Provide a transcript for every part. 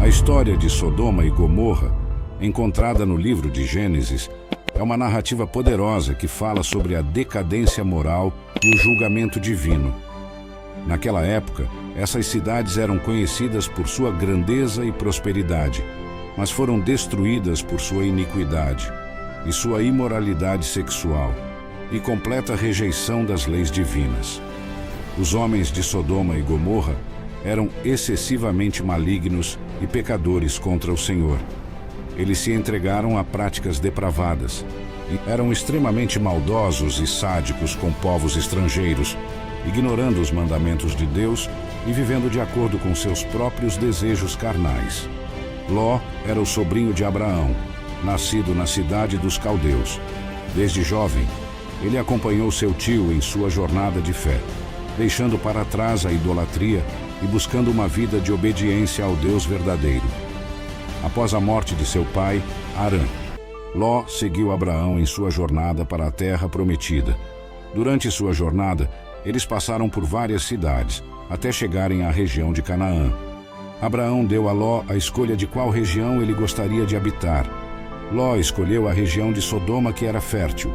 A história de Sodoma e Gomorra, encontrada no livro de Gênesis, é uma narrativa poderosa que fala sobre a decadência moral e o julgamento divino. Naquela época, essas cidades eram conhecidas por sua grandeza e prosperidade, mas foram destruídas por sua iniquidade e sua imoralidade sexual e completa rejeição das leis divinas. Os homens de Sodoma e Gomorra eram excessivamente malignos e pecadores contra o Senhor. Eles se entregaram a práticas depravadas e eram extremamente maldosos e sádicos com povos estrangeiros, ignorando os mandamentos de Deus e vivendo de acordo com seus próprios desejos carnais. Ló era o sobrinho de Abraão, nascido na cidade dos caldeus. Desde jovem, ele acompanhou seu tio em sua jornada de fé, deixando para trás a idolatria e buscando uma vida de obediência ao Deus verdadeiro. Após a morte de seu pai, Harã, Ló seguiu Abraão em sua jornada para a terra prometida. Durante sua jornada, eles passaram por várias cidades, até chegarem à região de Canaã. Abraão deu a Ló a escolha de qual região ele gostaria de habitar. Ló escolheu a região de Sodoma, que era fértil.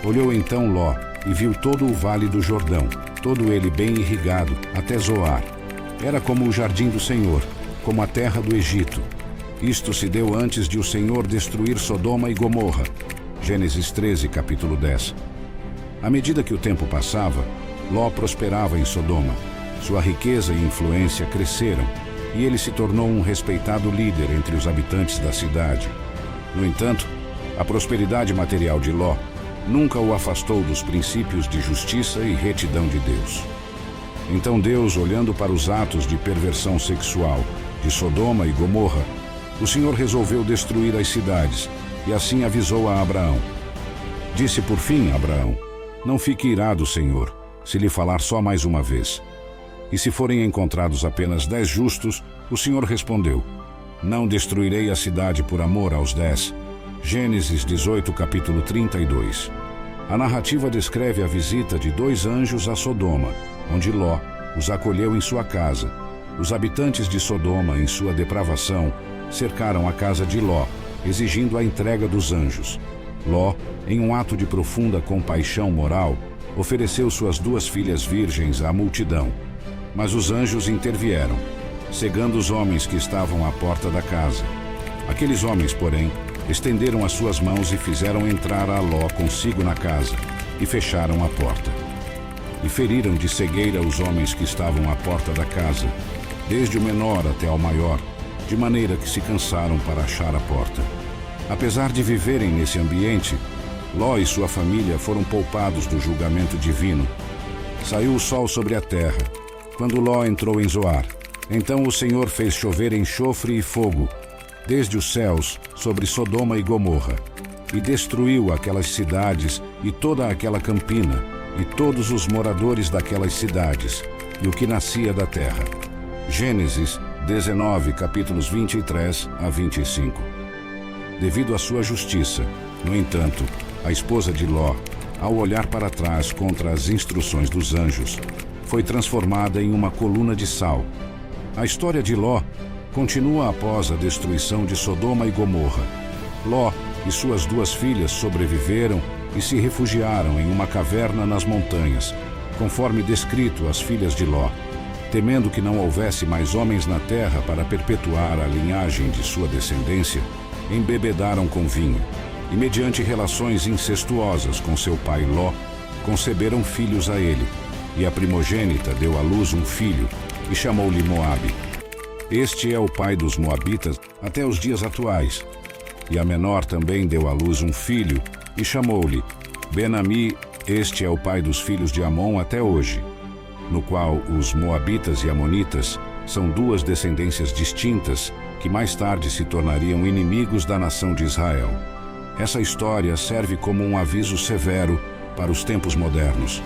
Olhou então Ló e viu todo o vale do Jordão, todo ele bem irrigado, até Zoar. Era como o jardim do Senhor, como a terra do Egito. Isto se deu antes de o Senhor destruir Sodoma e Gomorra. Gênesis 13, capítulo 10. À medida que o tempo passava, Ló prosperava em Sodoma. Sua riqueza e influência cresceram, e ele se tornou um respeitado líder entre os habitantes da cidade. No entanto, a prosperidade material de Ló nunca o afastou dos princípios de justiça e retidão de Deus. Então Deus, olhando para os atos de perversão sexual de Sodoma e Gomorra, o Senhor resolveu destruir as cidades, e assim avisou a Abraão. Disse por fim a Abraão: não fique irado, Senhor, se lhe falar só mais uma vez. E se forem encontrados apenas 10 justos, o Senhor respondeu: não destruirei a cidade por amor aos 10. Gênesis 18, capítulo 32. A narrativa descreve a visita de 2 anjos a Sodoma, onde Ló os acolheu em sua casa. Os habitantes de Sodoma, em sua depravação, cercaram a casa de Ló, exigindo a entrega dos anjos. Ló, em um ato de profunda compaixão moral, ofereceu suas 2 filhas virgens à multidão. Mas os anjos intervieram, cegando os homens que estavam à porta da casa. Aqueles homens, porém, estenderam as suas mãos e fizeram entrar a Ló consigo na casa, e fecharam a porta. E feriram de cegueira os homens que estavam à porta da casa, desde o menor até ao maior, de maneira que se cansaram para achar a porta. Apesar de viverem nesse ambiente, Ló e sua família foram poupados do julgamento divino. Saiu o sol sobre a terra, quando Ló entrou em Zoar. Então o Senhor fez chover enxofre e fogo, desde os céus, sobre Sodoma e Gomorra, e destruiu aquelas cidades e toda aquela campina, e todos os moradores daquelas cidades, e o que nascia da terra. Gênesis 19, capítulos 23 a 25. Devido à sua justiça, no entanto, a esposa de Ló, ao olhar para trás contra as instruções dos anjos, foi transformada em uma coluna de sal. A história de Ló continua após a destruição de Sodoma e Gomorra. Ló e suas 2 filhas sobreviveram e se refugiaram em uma caverna nas montanhas, conforme descrito às filhas de Ló. Temendo que não houvesse mais homens na terra para perpetuar a linhagem de sua descendência, embebedaram com vinho, e mediante relações incestuosas com seu pai Ló, conceberam filhos a ele, e a primogênita deu à luz um filho, e chamou-lhe Moabe. Este é o pai dos moabitas até os dias atuais. E a menor também deu à luz um filho, e chamou-lhe Ben-Ami. Este é o pai dos filhos de Amon até hoje, no qual os moabitas e amonitas são 2 descendências distintas que mais tarde se tornariam inimigos da nação de Israel. Essa história serve como um aviso severo para os tempos modernos.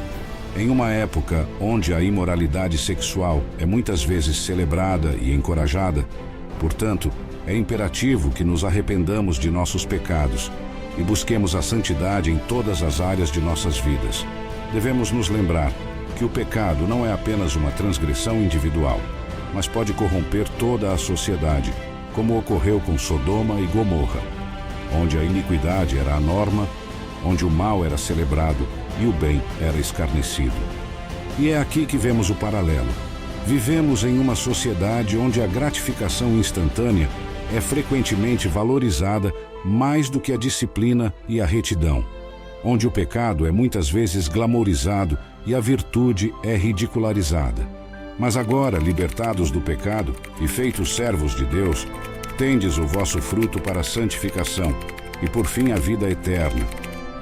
Em uma época onde a imoralidade sexual é muitas vezes celebrada e encorajada, portanto, é imperativo que nos arrependamos de nossos pecados e busquemos a santidade em todas as áreas de nossas vidas. Devemos nos lembrar que o pecado não é apenas uma transgressão individual, mas pode corromper toda a sociedade como ocorreu com Sodoma e Gomorra, onde a iniquidade era a norma, onde o mal era celebrado e o bem era escarnecido. E é aqui que vemos o paralelo. Vivemos em uma sociedade onde a gratificação instantânea é frequentemente valorizada mais do que a disciplina e a retidão, onde o pecado é muitas vezes glamorizado e a virtude é ridicularizada. Mas agora, libertados do pecado e feitos servos de Deus, tendes o vosso fruto para a santificação e por fim a vida eterna,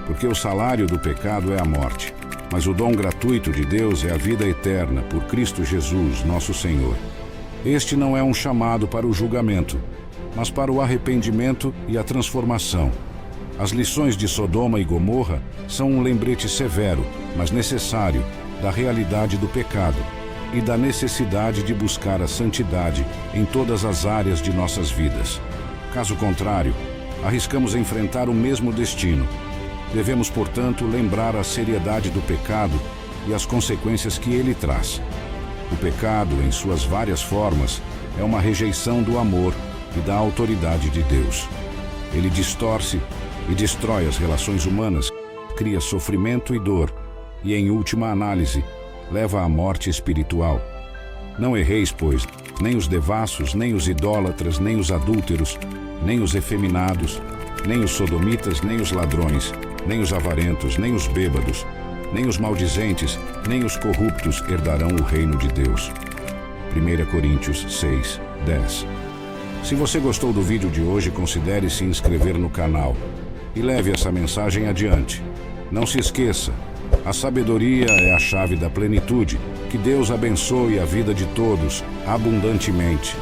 porque o salário do pecado é a morte, mas o dom gratuito de Deus é a vida eterna por Cristo Jesus, nosso Senhor. Este não é um chamado para o julgamento, mas para o arrependimento e a transformação. As lições de Sodoma e Gomorra são um lembrete severo, mas necessário, da realidade do pecado e da necessidade de buscar a santidade em todas as áreas de nossas vidas. Caso contrário, arriscamos enfrentar o mesmo destino. Devemos, portanto, lembrar a seriedade do pecado e as consequências que ele traz. O pecado, em suas várias formas, é uma rejeição do amor e da autoridade de Deus. Ele distorce e destrói as relações humanas, cria sofrimento e dor e, em última análise, leva à morte espiritual. Não erreis, pois, nem os devassos, nem os idólatras, nem os adúlteros, nem os efeminados, nem os sodomitas, nem os ladrões, nem os avarentos, nem os bêbados, nem os maldizentes, nem os corruptos herdarão o reino de Deus. 1 Coríntios 6, 10. Se você gostou do vídeo de hoje, considere se inscrever no canal e leve essa mensagem adiante. Não se esqueça, a sabedoria é a chave da plenitude. Que Deus abençoe a vida de todos abundantemente.